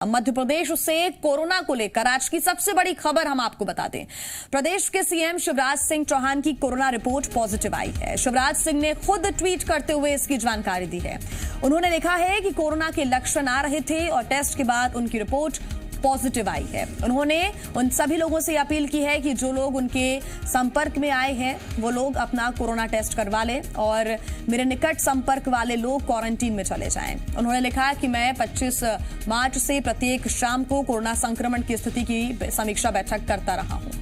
मध्य प्रदेश से कोरोना को लेकर आज की सबसे बड़ी खबर हम आपको बता दें। प्रदेश के सीएम शिवराज सिंह चौहान की कोरोना रिपोर्ट पॉजिटिव आई है। शिवराज सिंह ने खुद ट्वीट करते हुए इसकी जानकारी दी है। उन्होंने लिखा है कि कोरोना के लक्षण आ रहे थे और टेस्ट के बाद उनकी रिपोर्ट पॉजिटिव आई है। उन्होंने उन सभी लोगों से अपील की है कि जो लोग उनके संपर्क में आए हैं वो लोग अपना कोरोना टेस्ट करवा लें और मेरे निकट संपर्क वाले लोग क्वारंटीन में चले जाएं। उन्होंने लिखा कि मैं 25 मार्च से प्रत्येक शाम को कोरोना संक्रमण की स्थिति की समीक्षा बैठक करता रहा हूं।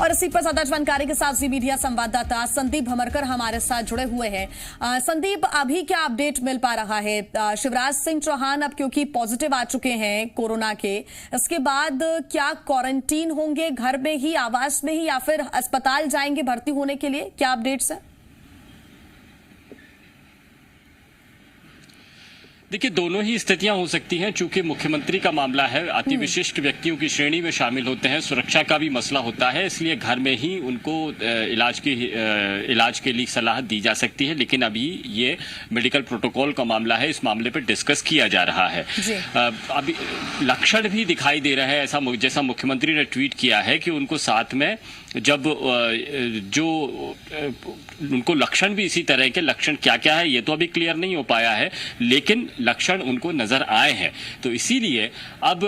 और इसी पर ज्यादा जानकारी के साथ जी मीडिया संवाददाता संदीप भमरकर हमारे साथ जुड़े हुए हैं। संदीप, अभी क्या अपडेट मिल पा रहा है? शिवराज सिंह चौहान अब क्योंकि पॉजिटिव आ चुके हैं कोरोना के, इसके बाद क्या क्वारंटीन होंगे घर में ही, आवास में ही, या फिर अस्पताल जाएंगे भर्ती होने के लिए? क्या अपडेट्स है? देखिए, दोनों ही स्थितियां हो सकती हैं। चूंकि मुख्यमंत्री का मामला है, अति विशिष्ट व्यक्तियों की श्रेणी में शामिल होते हैं, सुरक्षा का भी मसला होता है, इसलिए घर में ही उनको इलाज के लिए सलाह दी जा सकती है। लेकिन अभी ये मेडिकल प्रोटोकॉल का मामला है, इस मामले पर डिस्कस किया जा रहा है। अभी लक्षण भी दिखाई दे रहे हैं, ऐसा जैसा मुख्यमंत्री ने ट्वीट किया है कि उनको साथ में जब जो उनको लक्षण भी इसी तरह के लक्षण क्या क्या है ये तो अभी क्लियर नहीं हो पाया है, लेकिन लक्षण उनको नजर आए हैं। तो इसीलिए अब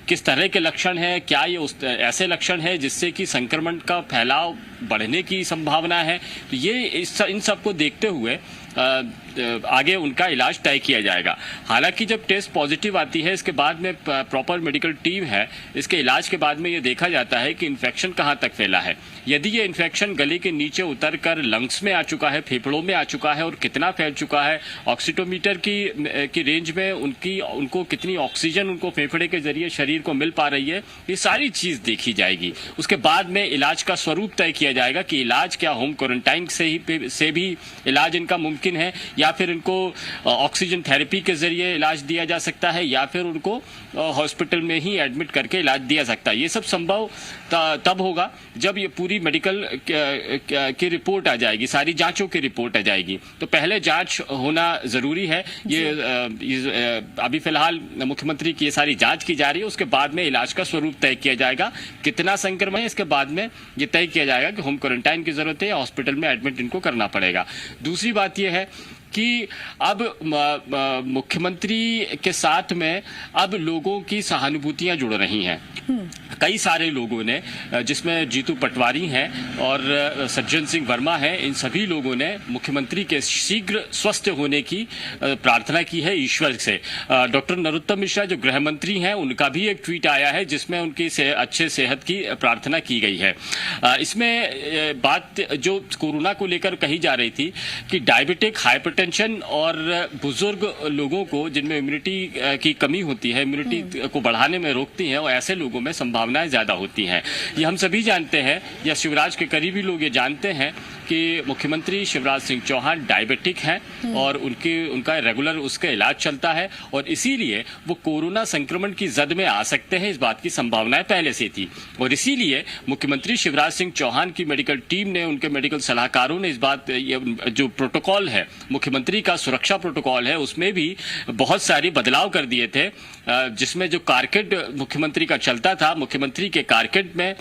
किस तरह के लक्षण हैं, क्या ये ऐसे लक्षण है जिससे कि संक्रमण का फैलाव बढ़ने की संभावना है, तो ये इन सबको देखते हुए आगे उनका इलाज तय किया जाएगा। हालांकि जब टेस्ट पॉजिटिव आती है, इसके बाद में प्रॉपर मेडिकल टीम है, इसके इलाज के बाद में ये देखा जाता है कि इन्फेक्शन कहाँ तक फैला है। यदि ये इन्फेक्शन गले के नीचे उतरकर लंग्स में आ चुका है, फेफड़ों में आ चुका है और कितना फैल चुका है, ऑक्सीटोमीटर की रेंज में उनको कितनी ऑक्सीजन उनको फेफड़े के जरिए शरीर को मिल पा रही है, ये सारी चीज देखी जाएगी। उसके बाद में इलाज का स्वरूप तय किया जाएगा कि इलाज क्या होम क्वारंटाइन से भी इलाज इनका मुमकिन है, या फिर इनको ऑक्सीजन थेरेपी के जरिए इलाज दिया जा सकता है, या फिर उनको हॉस्पिटल में ही एडमिट करके इलाज दिया सकता है। ये सब संभव तब होगा जब ये पूरी मेडिकल की रिपोर्ट आ जाएगी, सारी जांचों की रिपोर्ट आ जाएगी। तो पहले जांच होना जरूरी है। ये अभी फिलहाल मुख्यमंत्री की ये सारी जांच की जा रही है, उसके बाद में इलाज का स्वरूप तय किया जाएगा। कितना संक्रमण है इसके बाद में ये तय किया जाएगा कि होम क्वारंटाइन की जरूरत है या हॉस्पिटल में एडमिट इनको करना पड़ेगा। दूसरी बात यह है कि अब मुख्यमंत्री के साथ में अब लोगों की सहानुभूतियां जुड़ रही हैं। कई सारे लोगों ने, जिसमें जीतू पटवारी हैं और सज्जन सिंह वर्मा हैं, इन सभी लोगों ने मुख्यमंत्री के शीघ्र स्वस्थ होने की प्रार्थना की है ईश्वर से। डॉक्टर नरोत्तम मिश्रा जो गृह मंत्री हैं, उनका भी एक ट्वीट आया है जिसमें उनकी अच्छे सेहत की प्रार्थना की गई है। इसमें बात जो कोरोना को लेकर कही जा रही थी कि डायबिटिक, हाइपरटेंशन और बुजुर्ग लोगों को जिनमें इम्यूनिटी की कमी होती है, इम्यूनिटी को बढ़ाने में रोकती है, और ऐसे लोगों में संभावनाएं ज्यादा होती हैं। ये हम सभी जानते हैं, या शिवराज के करीबी लोग ये जानते हैं कि मुख्यमंत्री शिवराज सिंह चौहान डायबिटिक हैं और उनका रेगुलर उसका इलाज चलता है, और इसीलिए वो कोरोना संक्रमण की जद में आ सकते हैं, इस बात की संभावनाएं पहले से थी। और इसीलिए मुख्यमंत्री शिवराज सिंह चौहान की मेडिकल टीम ने, उनके मेडिकल सलाहकारों ने इस बात, जो प्रोटोकॉल है मुख्यमंत्री का, सुरक्षा प्रोटोकॉल है, उसमें भी बहुत सारी बदलाव कर दिए थे। जिसमें जो कारकेड मुख्यमंत्री का चलता था, मुख्यमंत्री के कारकेड में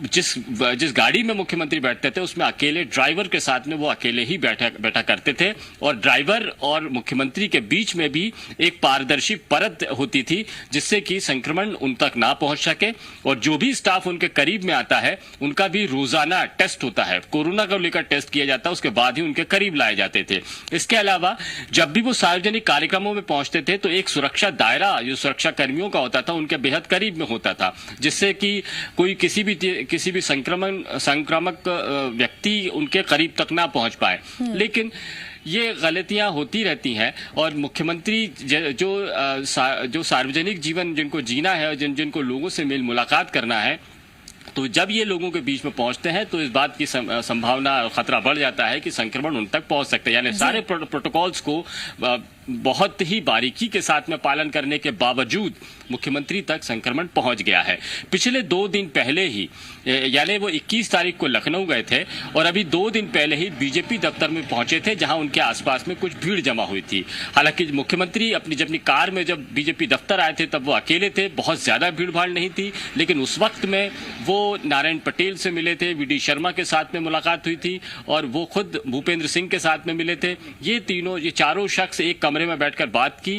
जिस गाड़ी में मुख्यमंत्री बैठते थे उसमें अकेले ड्राइवर के साथ में वो अकेले ही बैठा करते थे, और ड्राइवर और मुख्यमंत्री के बीच में भी एक पारदर्शी परत होती थी जिससे कि संक्रमण उन तक ना पहुंच सके। और जो भी स्टाफ उनके करीब में आता है उनका भी रोजाना टेस्ट होता है, कोरोना को लेकर टेस्ट किया जाता है, उसके बाद ही उनके करीब लाए जाते थे। इसके अलावा जब भी वो सार्वजनिक कार्यक्रमों में पहुंचते थे तो एक सुरक्षा दायरा जो सुरक्षा कर्मियों का होता था उनके बेहद करीब में होता था, जिससे कि कोई किसी भी संक्रामक व्यक्ति उनके करीब तक ना पहुंच पाए। लेकिन ये गलतियां होती रहती हैं, और मुख्यमंत्री जो सार्वजनिक जीवन जिनको जीना है और जिनको लोगों से मेल मुलाकात करना है, तो जब ये लोगों के बीच में पहुंचते हैं तो इस बात की संभावना, खतरा बढ़ जाता है कि संक्रमण उन तक पहुंच सकता है। यानी सारे प्रोटोकॉल्स को बहुत ही बारीकी के साथ में पालन करने के बावजूद मुख्यमंत्री तक संक्रमण पहुंच गया है। पिछले 2 दिन पहले ही, यानी वो 21 तारीख को लखनऊ गए थे और अभी 2 दिन पहले ही बीजेपी दफ्तर में पहुंचे थे, जहां उनके आसपास में कुछ भीड़ जमा हुई थी। हालांकि मुख्यमंत्री अपनी कार में जब बीजेपी दफ्तर आए थे तब वो अकेले थे, बहुत ज्यादा भीड़ भाड़ नहीं थी, लेकिन उस वक्त में वो नारायण पटेल से मिले थे, वीडी शर्मा के साथ में मुलाकात हुई थी और वो खुद भूपेंद्र सिंह के साथ में मिले थे। ये चारों शख्स एक कमरे में बैठकर बात की।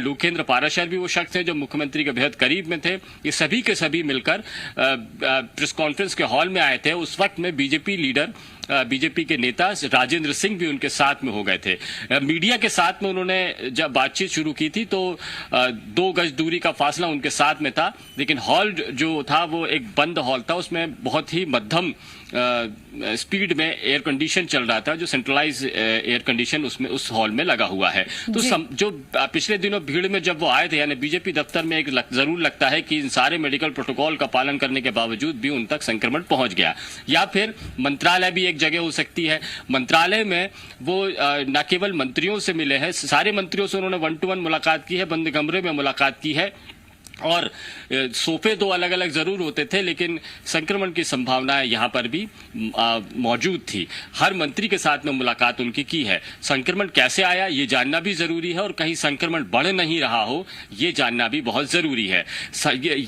लोकेंद्र पाराशर भी वो शख्स हैं जो मुख्यमंत्री के बेहद करीब में थे। ये सभी के सभी मिलकर प्रेस कॉन्फ्रेंस के हॉल में आए थे। उस वक्त में बीजेपी के नेता राजेंद्र सिंह भी उनके साथ में हो गए थे। मीडिया के साथ में उन्होंने जब बातचीत शुरू की थी तो 2 गज दूरी का फासला उनके साथ में था, लेकिन हॉल जो था वो एक बंद हॉल था, उसमें बहुत ही मध्यम स्पीड में एयर कंडीशन चल रहा था, जो सेंट्रलाइज एयर कंडीशन उसमें उस हॉल में लगा हुआ है। तो जो पिछले दिनों भीड़ में जब वो आए थे, यानी बीजेपी दफ्तर में जरूर लगता है कि इन सारे मेडिकल प्रोटोकॉल का पालन करने के बावजूद भी उन तक संक्रमण पहुंच गया। या फिर मंत्रालय भी एक जगह हो सकती है। मंत्रालय में वो न केवल मंत्रियों से मिले हैं, सारे मंत्रियों से उन्होंने 1-to-1 मुलाकात की है, बंद कमरे में मुलाकात की है और सोफे 2 अलग अलग जरूर होते थे, लेकिन संक्रमण की संभावनाएं यहां पर भी मौजूद थी। हर मंत्री के साथ में मुलाकात उनकी की है। संक्रमण कैसे आया ये जानना भी जरूरी है और कहीं संक्रमण बढ़ नहीं रहा हो ये जानना भी बहुत जरूरी है।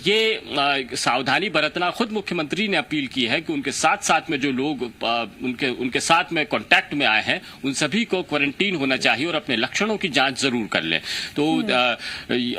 ये सावधानी बरतना खुद मुख्यमंत्री ने अपील की है कि उनके साथ साथ में जो लोग उनके साथ में कांटेक्ट में आए हैं उन सभी को क्वारंटीन होना चाहिए और अपने लक्षणों की जांच जरूर कर लें। तो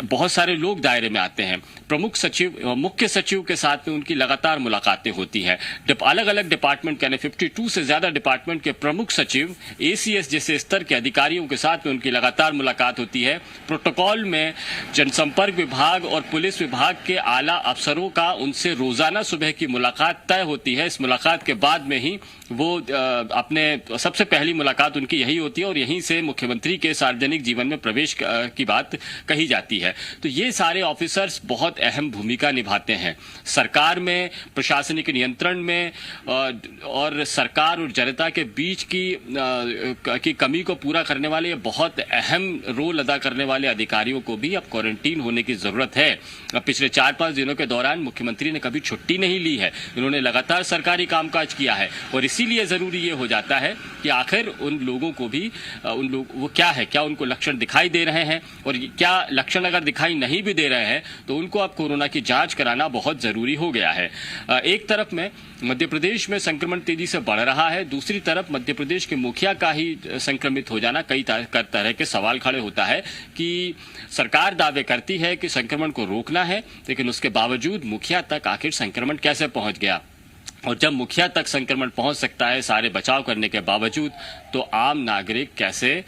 बहुत सारे लोग दायरे में आते हैं। प्रमुख सचिव, मुख्य सचिव के साथ में उनकी लगातार मुलाकातें होती है। अलग अलग डिपार्टमेंट यानी 52 से ज्यादा डिपार्टमेंट के प्रमुख सचिव, ACS जैसे स्तर के अधिकारियों के साथ में उनकी लगातार मुलाकात होती है। प्रोटोकॉल में जनसंपर्क विभाग और पुलिस विभाग के आला अफसरों का उनसे रोजाना सुबह की मुलाकात तय होती है। इस मुलाकात के बाद में ही वो अपने सबसे पहली मुलाकात उनकी यही होती है और यहीं से मुख्यमंत्री के सार्वजनिक जीवन में प्रवेश की बात कही जाती है। तो ये सारे ऑफिसर्स बहुत अहम भूमिका निभाते हैं सरकार में, प्रशासनिक नियंत्रण में और सरकार और जनता के बीच की कमी को पूरा करने वाले बहुत अहम रोल अदा करने वाले अधिकारियों को भी अब क्वारंटीन होने की जरूरत है। पिछले 4-5 दिनों के दौरान मुख्यमंत्री ने कभी छुट्टी नहीं ली है। उन्होंने लगातार सरकारी कामकाज किया है और इसीलिए जरूरी ये हो जाता है कि आखिर उन लोगों को भी वो क्या उनको लक्षण दिखाई दे रहे हैं और क्या लक्षण अगर दिखाई नहीं भी दे रहे हैं तो उनको अब कोरोना की जांच कराना बहुत जरूरी हो गया है। एक तरफ में मध्य प्रदेश में संक्रमण तेजी से बढ़ रहा है, दूसरी तरफ मध्य प्रदेश के मुखिया का ही संक्रमित हो जाना कई तरह के सवाल खड़े होता है कि सरकार दावे करती है कि संक्रमण को रोकना है, लेकिन उसके बावजूद मुखिया तक आखिर संक्रमण कैसे पहुंच गया। और जब मुखिया तक संक्रमण पहुंच सकता है सारे बचाव करने के बावजूद, तो आम नागरिक कैसे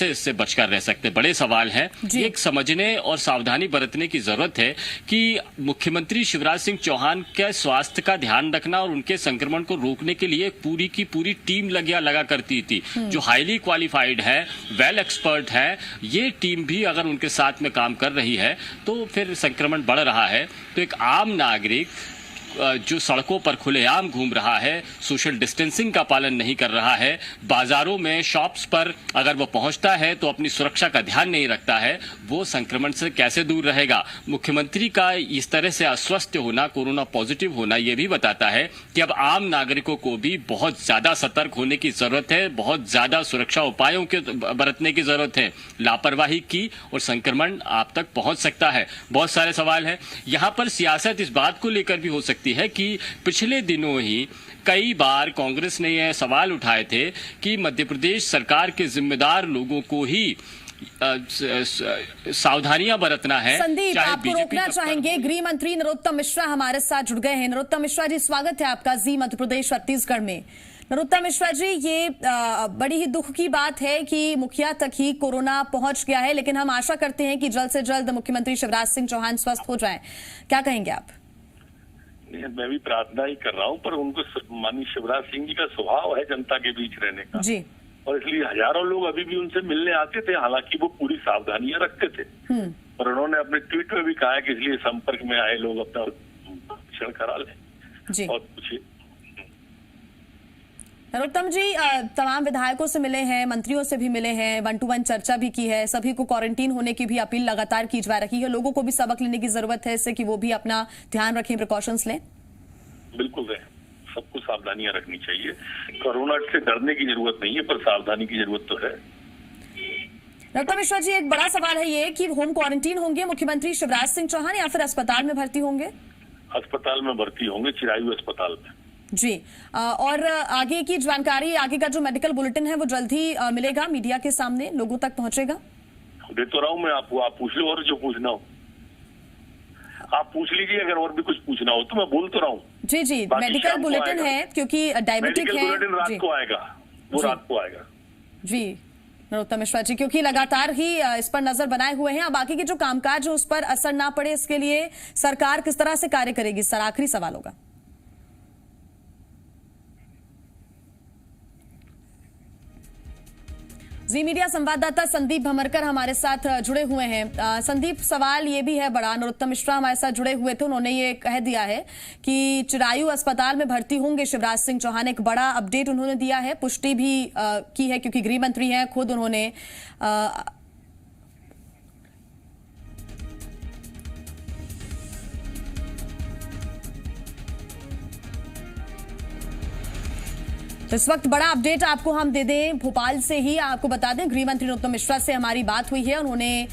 इससे बचकर रह सकते, बड़े सवाल हैं। एक समझने और सावधानी बरतने की जरूरत है कि मुख्यमंत्री शिवराज सिंह चौहान के स्वास्थ्य का ध्यान रखना और उनके संक्रमण को रोकने के लिए पूरी की पूरी टीम लगा करती थी, जो हाईली क्वालिफाइड है, वेल एक्सपर्ट है। ये टीम भी अगर उनके साथ में काम कर रही है तो फिर संक्रमण बढ़ रहा है तो एक आम नागरिक जो सड़कों पर खुलेआम घूम रहा है, सोशल डिस्टेंसिंग का पालन नहीं कर रहा है, बाजारों में शॉप्स पर अगर वो पहुंचता है तो अपनी सुरक्षा का ध्यान नहीं रखता है, वो संक्रमण से कैसे दूर रहेगा। मुख्यमंत्री का इस तरह से अस्वस्थ होना, कोरोना पॉजिटिव होना, ये भी बताता है कि अब आम नागरिकों को भी बहुत ज्यादा सतर्क होने की जरूरत है, बहुत ज्यादा सुरक्षा उपायों के बरतने की जरूरत है। लापरवाही की और संक्रमण आप तक पहुंच सकता है। बहुत सारे सवाल हैं यहाँ पर। सियासत इस बात को लेकर भी हो सकती है कि पिछले दिनों ही कई बार कांग्रेस ने यह सवाल उठाए थे कि मध्य प्रदेश सरकार के जिम्मेदार लोगों को ही सावधानियां बरतना है। संदीप, आपको रोकना चाहेंगे। गृह मंत्री नरोत्तम मिश्रा हमारे साथ जुड़ गए हैं। नरोत्तम मिश्रा जी, स्वागत है आपका जी मध्य प्रदेश छत्तीसगढ़ में। नरोत्तम मिश्रा जी, ये बड़ी ही दुख की बात है कि मुखिया तक ही कोरोना पहुंच गया है, लेकिन हम आशा करते हैं कि जल्द से जल्द मुख्यमंत्री शिवराज सिंह चौहान स्वस्थ हो जाएं। क्या कहेंगे आप? मैं भी प्रार्थना ही कर रहा हूँ, पर उनको माननीय शिवराज सिंह जी का स्वभाव है जनता के बीच रहने का जी, और इसलिए हजारों लोग अभी भी उनसे मिलने आते थे, हालांकि वो पूरी सावधानियां रखते थे। पर उन्होंने अपने ट्वीट में भी कहा है कि इसलिए संपर्क में आए लोग अपना परीक्षण करा लें। और पूछिए। नरोत्तम जी, तमाम विधायकों से मिले हैं, मंत्रियों से भी मिले हैं, 1-to-1 चर्चा भी की है, सभी को क्वारंटीन होने की भी अपील लगातार की जा रही है। लोगों को भी सबक लेने की जरूरत है इससे कि वो भी अपना ध्यान रखें, प्रिकॉशंस लें। बिल्कुल है, सबको सावधानियां रखनी चाहिए। कोरोना से डरने की जरूरत नहीं है, पर सावधानी की जरूरत तो है। नरोत्तम मिश्रा जी, एक बड़ा सवाल है ये कि होम क्वारंटीन होंगे मुख्यमंत्री शिवराज सिंह चौहान या फिर अस्पताल में भर्ती होंगे? अस्पताल में भर्ती होंगे, चिरायु अस्पताल में। जी, और आगे की जानकारी, आगे का जो मेडिकल बुलेटिन है वो जल्द ही मिलेगा, मीडिया के सामने लोगों तक पहुंचेगा? दे तो रहा हूं मैं आपको, आप पूछ लो और जो पूछना हो आप पूछ लीजिए। अगर और भी कुछ पूछना हो तो मैं बोल तो रहा हूँ। जी जी, मेडिकल बुलेटिन है क्योंकि डायबिटिक है। मेडिकल बुलेटिन रात को आएगा, वो रात को आएगा। जी नरोत्तम मिश्रा जी, क्योंकि लगातार ही इस पर नजर बनाए हुए हैं। अब बाकी के जो कामकाज है उस पर असर ना पड़े इसके लिए सरकार किस तरह से कार्य करेगी, सर आखिरी सवाल होगा। जी मीडिया संवाददाता संदीप भमरकर हमारे साथ जुड़े हुए हैं। संदीप, सवाल ये भी है बड़ा, नरोत्तम मिश्रा हमारे साथ जुड़े हुए थे, उन्होंने ये कह दिया है कि चिरायु अस्पताल में भर्ती होंगे शिवराज सिंह चौहान। एक बड़ा अपडेट उन्होंने दिया है, पुष्टि भी की है क्योंकि गृह मंत्री हैं खुद, उन्होंने इस वक्त बड़ा अपडेट आपको हम दे दें भोपाल से ही। आपको बता दें गृह मंत्री नरोत्तम मिश्रा से हमारी बात हुई है, उन्होंने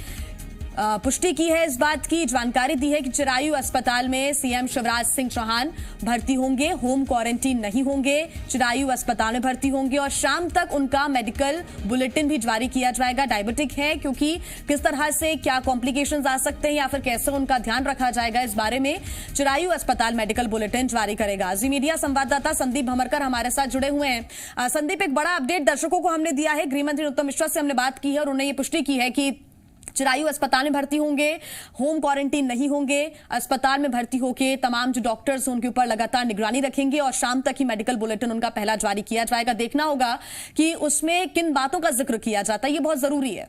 पुष्टि की है, इस बात की जानकारी दी है कि चिरायु अस्पताल में सीएम शिवराज सिंह चौहान भर्ती होंगे, होम क्वारंटीन नहीं होंगे, चिरायु अस्पताल में भर्ती होंगे और शाम तक उनका मेडिकल बुलेटिन भी जारी किया जाएगा। डायबिटिक है क्योंकि किस तरह से क्या कॉम्प्लिकेशंस आ सकते हैं या फिर कैसे उनका ध्यान रखा जाएगा, इस बारे में चिरायु अस्पताल मेडिकल बुलेटिन जारी करेगा। जी मीडिया संवाददाता संदीप भमरकर हमारे साथ जुड़े हुए हैं। संदीप, एक बड़ा अपडेट दर्शकों को हमने दिया है, गृह मंत्री नरोत्तम मिश्रा से हमने बात की है और उन्होंने ये पुष्टि की है कि चिरायु अस्पताल में भर्ती होंगे, होम क्वारंटीन नहीं होंगे, अस्पताल में भर्ती होकर तमाम जो डॉक्टर्स उनके ऊपर लगातार निगरानी रखेंगे और शाम तक ही मेडिकल बुलेटिन उनका पहला जारी किया जाएगा। देखना होगा कि उसमें किन बातों का जिक्र किया जाता है, ये बहुत जरूरी है।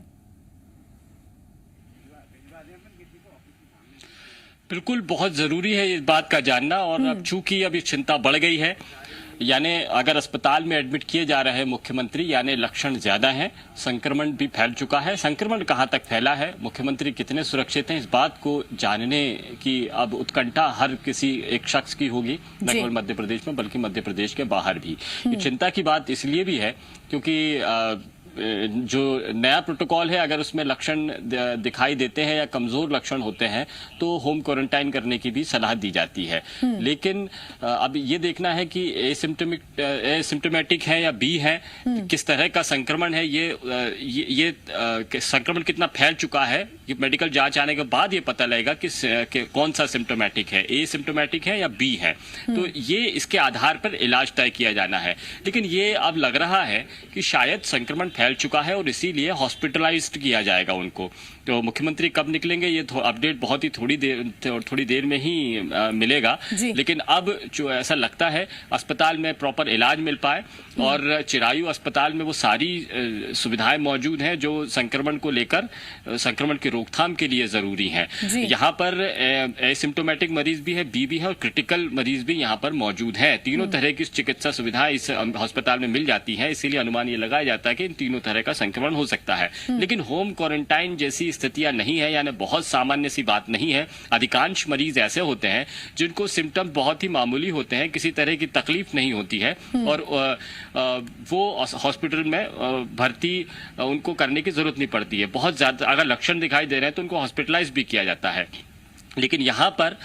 बिल्कुल बहुत जरूरी है इस बात का जानना। और अब चूंकि अभी चिंता बढ़ गई है, यानी अगर अस्पताल में एडमिट किए जा रहे हैं मुख्यमंत्री, यानी लक्षण ज्यादा हैं, संक्रमण भी फैल चुका है। संक्रमण कहां तक फैला है, मुख्यमंत्री कितने सुरक्षित हैं, इस बात को जानने की अब उत्कंठा हर किसी एक शख्स की होगी, न केवल मध्य प्रदेश में बल्कि मध्य प्रदेश के बाहर भी। ये चिंता की बात इसलिए भी है क्योंकि जो नया प्रोटोकॉल है, अगर उसमें लक्षण दिखाई देते हैं या कमजोर लक्षण होते हैं तो होम क्वारंटाइन करने की भी सलाह दी जाती है। लेकिन अब ये देखना है कि एसिम्टोमेटिक है या बी है, किस तरह का संक्रमण है, ये संक्रमण कितना फैल चुका है, ये मेडिकल जांच आने के बाद ये पता लगेगा कि कौन सा सिम्टोमेटिक है, एसिम्टोमेटिक है या बी है। तो ये इसके आधार पर इलाज तय किया जाना है। लेकिन ये अब लग रहा है कि शायद संक्रमण फैल चुका है और इसीलिए हॉस्पिटलाइज्ड किया जाएगा उनको। तो मुख्यमंत्री कब निकलेंगे ये अपडेट बहुत ही थोड़ी देर में ही मिलेगा। लेकिन अब जो ऐसा लगता है अस्पताल में प्रॉपर इलाज मिल पाए और चिरायु अस्पताल में वो सारी सुविधाएं मौजूद हैं जो संक्रमण को लेकर, संक्रमण की रोकथाम के लिए जरूरी हैं। यहाँ पर एसिम्टोमेटिक मरीज भी है, बी भी है और क्रिटिकल मरीज भी यहाँ पर मौजूद है। तीनों तरह की चिकित्सा सुविधाएं इस अस्पताल में मिल जाती है, इसीलिए अनुमान ये लगाया जाता है कि इन तीनों तरह का संक्रमण हो सकता है। लेकिन होम क्वारंटाइन जैसी स्थितियां नहीं है, यानी बहुत सामान्य सी बात नहीं है। अधिकांश मरीज ऐसे होते हैं जिनको सिम्टम बहुत ही मामूली होते हैं, किसी तरह की तकलीफ नहीं होती है और वो हॉस्पिटल में भर्ती उनको करने की जरूरत नहीं पड़ती है। बहुत ज्यादा अगर लक्षण दिखाई दे रहे हैं तो उनको हॉस्पिटलाइज भी किया जाता है। लेकिन यहाँ पर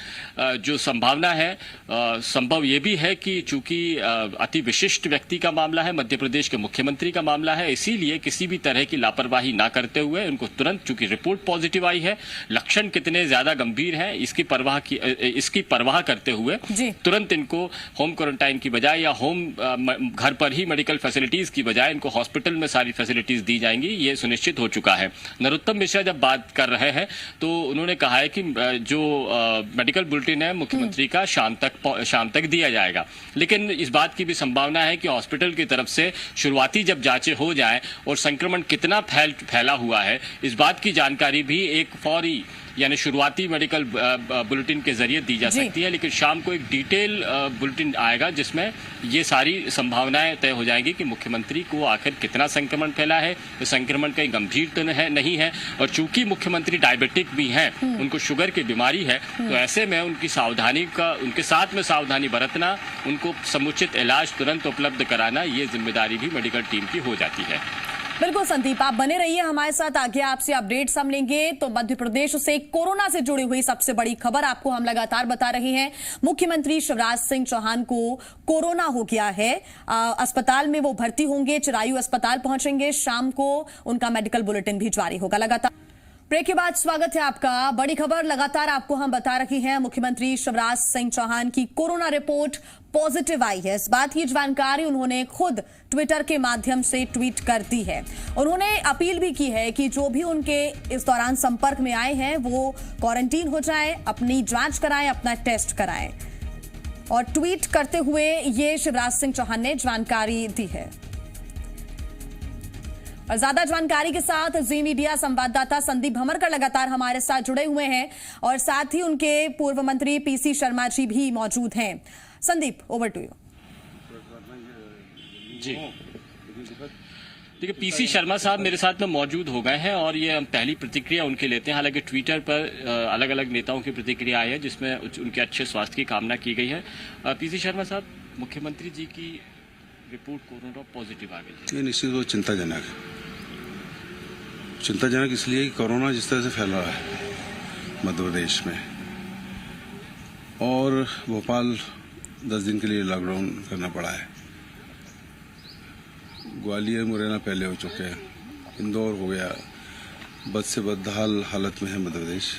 जो संभावना है, संभव ये भी है कि चूंकि अति विशिष्ट व्यक्ति का मामला है, मध्य प्रदेश के मुख्यमंत्री का मामला है, इसीलिए किसी भी तरह की लापरवाही ना करते हुए उनको तुरंत, चूंकि रिपोर्ट पॉजिटिव आई है, लक्षण कितने ज्यादा गंभीर हैं इसकी परवाह करते हुए तुरंत इनको होम क्वारंटाइन की बजाय या होम घर पर ही मेडिकल फैसिलिटीज की बजाय इनको हॉस्पिटल में सारी फैसिलिटीज दी जाएंगी, ये सुनिश्चित हो चुका है। नरोत्तम मिश्रा जब बात कर रहे हैं तो उन्होंने कहा है कि जो मेडिकल बुलेटिन है मुख्यमंत्री का शाम तक दिया जाएगा। लेकिन इस बात की भी संभावना है कि हॉस्पिटल की तरफ से शुरुआती जब जांचें हो जाएं और संक्रमण कितना फैला हुआ है, इस बात की जानकारी भी एक फौरी यानी शुरुआती मेडिकल बुलेटिन के जरिए दी जा सकती है, लेकिन शाम को एक डिटेल बुलेटिन आएगा जिसमें ये सारी संभावनाएं तय हो जाएंगी कि मुख्यमंत्री को आखिर कितना संक्रमण फैला है, तो संक्रमण कहीं गंभीर तो नहीं है। और चूंकि मुख्यमंत्री डायबिटिक भी हैं, उनको शुगर की बीमारी है, तो ऐसे में उनकी सावधानी का, उनके साथ में सावधानी बरतना, उनको समुचित इलाज तुरंत उपलब्ध कराना, ये जिम्मेदारी भी मेडिकल टीम की हो जाती है। बिल्कुल संदीप, आप बने रहिए हमारे साथ, आगे आपसे अपडेट्स हम लेंगे। तो मध्य प्रदेश से कोरोना से जुड़ी हुई सबसे बड़ी खबर आपको हम लगातार बता रहे हैं। मुख्यमंत्री शिवराज सिंह चौहान को कोरोना हो गया है, अस्पताल में वो भर्ती होंगे, चिरायू अस्पताल पहुंचेंगे, शाम को उनका मेडिकल बुलेटिन भी जारी होगा। लगातार ब्रेक के बाद स्वागत है आपका। बड़ी खबर लगातार आपको हम बता रही हैं, मुख्यमंत्री शिवराज सिंह चौहान की कोरोना रिपोर्ट पॉजिटिव आई है। इस बात की जानकारी उन्होंने खुद ट्विटर के माध्यम से ट्वीट कर दी है। उन्होंने अपील भी की है कि जो भी उनके इस दौरान संपर्क में आए हैं वो क्वारंटीन हो जाएं, अपनी जांच कराएं, अपना टेस्ट कराएं। और ट्वीट करते हुए ये शिवराज सिंह चौहान ने जानकारी दी है। और ज्यादा जानकारी के साथ जी मीडिया संवाददाता संदीप भमरकर लगातार हमारे साथ जुड़े हुए हैं और साथ ही उनके पूर्व मंत्री पीसी शर्मा जी भी मौजूद हैं। Sandeep, over to you. जी देखिए, पीसी शर्मा साहब मेरे साथ में मौजूद हो गए हैं और ये हम पहली प्रतिक्रिया उनके लेते हैं। हालांकि ट्विटर पर अलग अलग नेताओं की प्रतिक्रिया आई है जिसमें उनके अच्छे स्वास्थ्य की कामना की गई है। पीसी शर्मा साहब, मुख्यमंत्री जी की रिपोर्ट कोरोना पॉजिटिव आ गई है, ये निश्चित रूप से चिंताजनक है। चिंताजनक इसलिए कि कोरोना जिस तरह से फैल रहा है मध्य प्रदेश में, और भोपाल 10 दिन के लिए लॉकडाउन करना पड़ा है, ग्वालियर मुरैना पहले हो चुके हैं, इंदौर हो गया, बद से बदहाल हालत में है मध्य प्रदेश।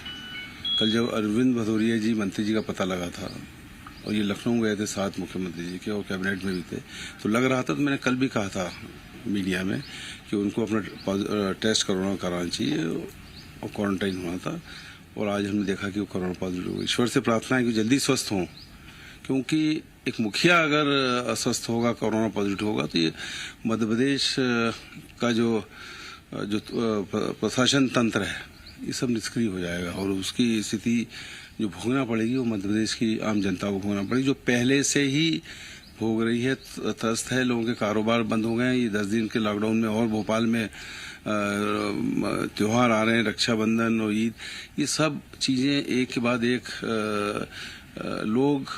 कल जब अरविंद भदौरिया जी मंत्री जी का पता लगा था और ये लखनऊ गए थे साथ मुख्यमंत्री जी के और कैबिनेट में भी थे, तो लग रहा था, तो मैंने कल भी कहा था मीडिया में कि उनको अपना टेस्ट कोरोना कराना चाहिए और क्वारंटाइन होना था, और आज हमने देखा कि वो कोरोना पॉजिटिव हो गई। ईश्वर से प्रार्थना है कि जल्दी स्वस्थ हों, क्योंकि एक मुखिया अगर अस्वस्थ होगा, कोरोना पॉजिटिव होगा, तो ये मध्य प्रदेश का जो प्रशासन तंत्र है ये सब निष्क्रिय हो जाएगा और उसकी स्थिति जो भोगना पड़ेगी वो मध्य प्रदेश की आम जनता को भोगना पड़ेगी, जो पहले से ही भोग रही है, त्रस्त है। लोगों के कारोबार बंद हो गए हैं ये 10 दिन के लॉकडाउन में, और भोपाल में त्यौहार आ रहे हैं, रक्षाबंधन और ईद, ये सब चीज़ें एक के बाद एक लोग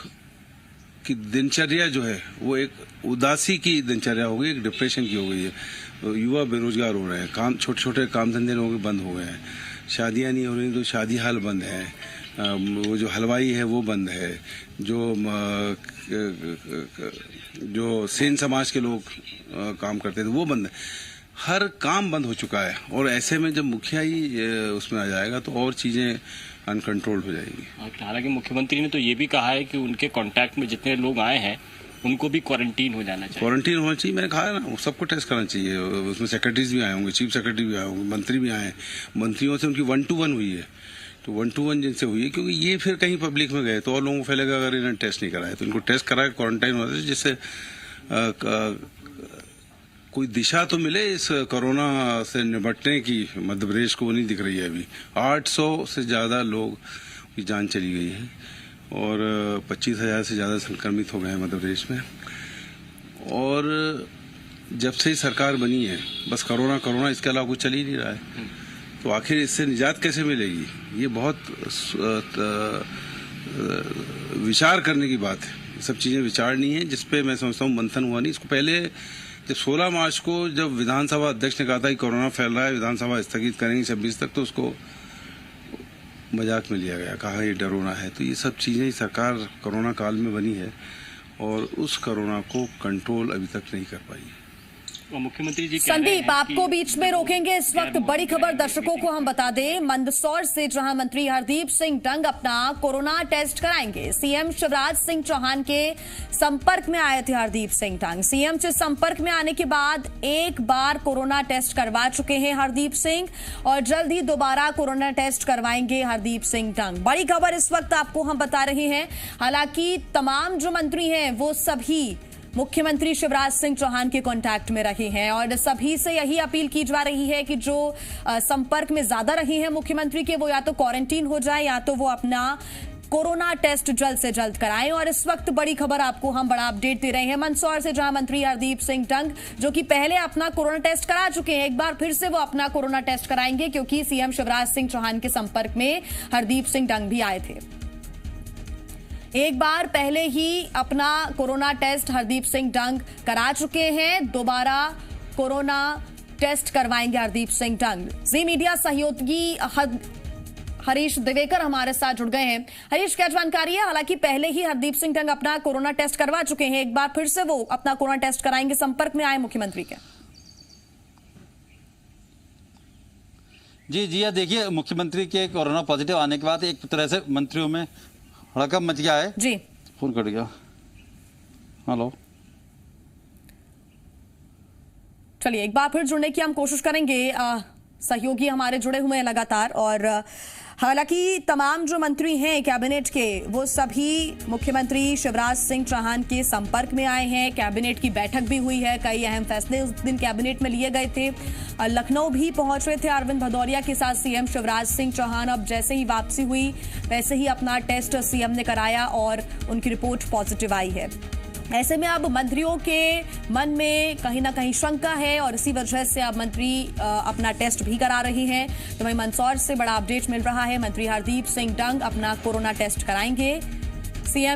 की दिनचर्या जो है वो एक उदासी की दिनचर्या हो गई, एक डिप्रेशन की हो गई है। युवा बेरोजगार हो रहे हैं, छोटे छोटे काम धंधे लोगों के बंद हो गए हैं, शादियाँ नहीं हो रही तो शादी हाल बंद है, वो जो हलवाई है वो बंद है, जो सेन समाज के लोग काम करते थे वो बंद है, हर काम बंद हो चुका है। और ऐसे में जब मुखिया ही उसमें आ जाएगा तो और चीज़ें अनकंट्रोल्ड हो जाएंगी। हालांकि मुख्यमंत्री ने तो ये भी कहा है कि उनके कांटेक्ट में जितने लोग आए हैं उनको भी क्वारंटीन हो जाना चाहिए। क्वारंटीन होना चाहिए, मैंने कहा है ना, सबको टेस्ट करना चाहिए। उसमें सेक्रेटरीज भी आए होंगे, चीफ सेक्रेटरी भी आए होंगे, मंत्री भी आए हैं, मंत्रियों से उनकी 1-to-1 हुई है, तो 1-to-1 जिनसे हुई है, क्योंकि ये फिर कहीं पब्लिक में गए तो और लोगों को फैलेगा अगर इन्हें टेस्ट नहीं कराया। तो इनको टेस्ट करा के क्वारंटाइन होना चाहिए, जिससे कोई दिशा तो मिले इस कोरोना से निपटने की। मध्य प्रदेश को नहीं दिख रही है अभी। 800 से ज़्यादा लोग की जान चली गई है और 25,000 से ज़्यादा संक्रमित हो गए हैं मध्य प्रदेश में। और जब से ही सरकार बनी है बस कोरोना कोरोना, इसके अलावा कुछ चल ही नहीं रहा है। तो आखिर इससे निजात कैसे मिलेगी, ये बहुत विचार करने की बात है। ये सब चीज़ें विचारनी है, जिसपे मैं समझता हूँ मंथन हुआ नहीं। इसको पहले जब 16 मार्च को जब विधानसभा अध्यक्ष ने कहा था कि कोरोना फैल रहा है, विधानसभा स्थगित करेंगे 26 तक, तो उसको मजाक में लिया गया, कहा ये डरोना है। तो ये सब चीज़ें सरकार कोरोना काल में बनी है और उस कोरोना को कंट्रोल अभी तक नहीं कर पाई है। मुख्यमंत्री जी संदीप, आपको बीच में रोकेंगे। इस वक्त बड़ी खबर दर्शकों को हम बता दें, मंदसौर से जहां मंत्री हरदीप सिंह डंग अपना कोरोना टेस्ट कराएंगे। सीएम शिवराज सिंह चौहान के संपर्क में आए थे हरदीप सिंह डंग। सीएम से संपर्क में आने के बाद एक बार कोरोना टेस्ट करवा चुके हैं हरदीप सिंह और जल्द ही दोबारा कोरोना टेस्ट करवाएंगे हरदीप सिंह डंग। बड़ी खबर इस वक्त आपको हम बता रहे हैं। हालांकि तमाम जो मंत्री हैं वो सभी मुख्यमंत्री शिवराज सिंह चौहान के कांटेक्ट में रही हैं और सभी से यही अपील की जा रही है कि जो संपर्क में ज्यादा रही है मुख्यमंत्री के, वो या तो क्वारंटीन हो जाए या तो वो अपना कोरोना टेस्ट जल्द से जल्द कराएं। और इस वक्त बड़ी खबर आपको हम बड़ा अपडेट दे रहे हैं मंदसौर से, जहां मंत्री हरदीप सिंह डंग, जो कि पहले अपना कोरोना टेस्ट करा चुके हैं, एक बार फिर से वो अपना कोरोना टेस्ट कराएंगे क्योंकि सीएम शिवराज सिंह चौहान के संपर्क में हरदीप सिंह डंग भी आए थे। एक बार पहले ही अपना कोरोना टेस्ट हरदीप सिंह डंग करा चुके हैं, दोबारा कोरोना टेस्ट करवाएंगे हरदीप सिंह डंग। जी मीडिया सहयोगी हरीश दिवेकर हमारे साथ जुड़ गए हैं। हरीश, क्या जानकारी है? हालांकि पहले ही हरदीप सिंह डंग अपना कोरोना टेस्ट करवा चुके हैं, एक बार फिर से वो अपना कोरोना टेस्ट कराएंगे, संपर्क में आए मुख्यमंत्री के। जी देखिए, मुख्यमंत्री के कोरोना पॉजिटिव आने के बाद एक तरह से मंत्रियों में हड़कंप मच गया है। जी, फोन कट गया। हेलो, चलिए एक बार फिर जुड़ने की हम कोशिश करेंगे। सहयोगी हमारे जुड़े हुए हैं लगातार, और हालांकि तमाम जो मंत्री हैं कैबिनेट के, वो सभी मुख्यमंत्री शिवराज सिंह चौहान के संपर्क में आए हैं। कैबिनेट की बैठक भी हुई है, कई अहम फैसले उस दिन कैबिनेट में लिए गए थे। लखनऊ भी पहुंच रहे थे अरविंद भदौरिया के साथ सीएम शिवराज सिंह चौहान। अब जैसे ही वापसी हुई वैसे ही अपना टेस्ट सीएम ने कराया और उनकी रिपोर्ट पॉजिटिव आई है। ऐसे में अब मंत्रियों के मन में कहीं ना कहीं शंका है और इसी वजह से अब मंत्री अपना टेस्ट भी करा रही हैं। तो वहीं मंदसौर से बड़ा अपडेट मिल रहा है, मंत्री हरदीप सिंह डंग अपना कोरोना टेस्ट कराएंगे। सीएम